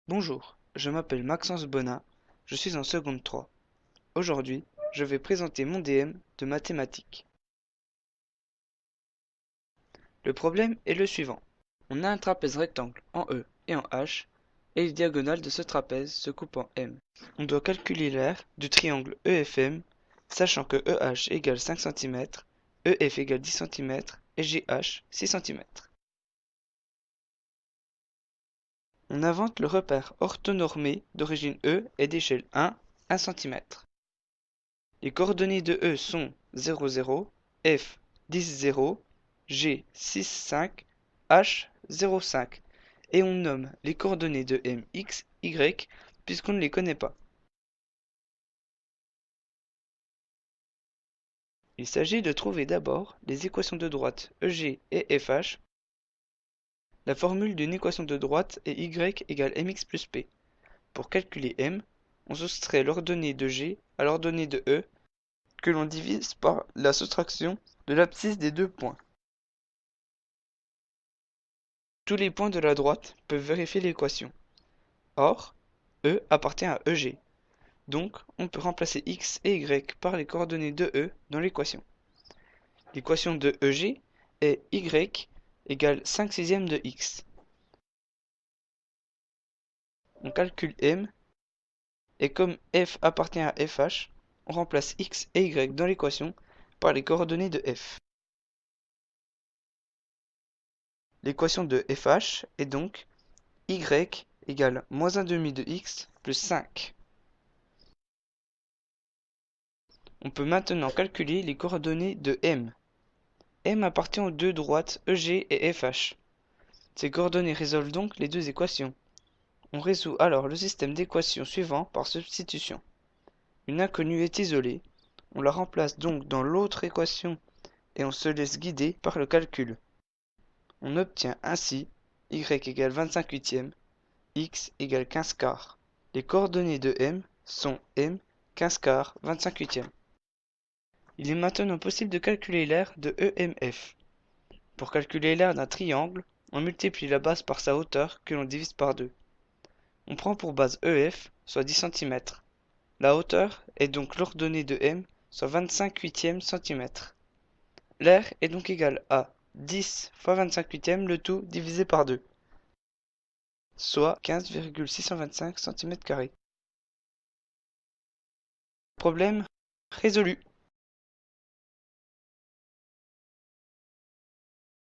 Bonjour, je m'appelle Maxence Bonin, je suis en seconde 3. Aujourd'hui, je vais présenter mon DM de mathématiques. Le problème est le suivant. On a un trapèze rectangle en E et en H, et les diagonales de ce trapèze se coupent en M. On doit calculer l'aire du triangle EFM, sachant que EH égale 5 cm, EF égale 10 cm et GH 6 cm. On invente le repère orthonormé d'origine E et d'échelle 1 cm. Les coordonnées de E sont 0, 0, F 10, 0, G 6, 5, H 0, 5 et on nomme les coordonnées de M, X, Y puisqu'on ne les connaît pas. Il s'agit de trouver d'abord les équations de droite EG et FH. La formule d'une équation de droite est Y égale mx plus p. Pour calculer M, on soustrait l'ordonnée de G à l'ordonnée de E que l'on divise par la soustraction de l'abscisse des deux points. Tous les points de la droite peuvent vérifier l'équation. Or, E appartient à EG. Donc, on peut remplacer x et y par les coordonnées de E dans l'équation. L'équation de EG est y égale 5 sixièmes de x. On calcule M, et comme f appartient à fh, on remplace x et y dans l'équation par les coordonnées de f. L'équation de fh est donc y égale moins 1/2 de x plus 5. On peut maintenant calculer les coordonnées de M. M appartient aux deux droites EG et FH. Ces coordonnées résolvent donc les deux équations. On résout alors le système d'équations suivant par substitution. Une inconnue est isolée, on la remplace donc dans l'autre équation et on se laisse guider par le calcul. On obtient ainsi y égale 25 huitièmes, x égale 15 quarts. Les coordonnées de M sont M, 15 quarts, 25 huitièmes. Il est maintenant possible de calculer l'aire de EMF. Pour calculer l'aire d'un triangle, on multiplie la base par sa hauteur que l'on divise par 2. On prend pour base EF, soit 10 cm. La hauteur est donc l'ordonnée de M, soit 25 huitièmes cm. L'aire est donc égale à 10 fois 25 huitièmes, le tout divisé par 2, soit 15,625 cm². Problème résolu.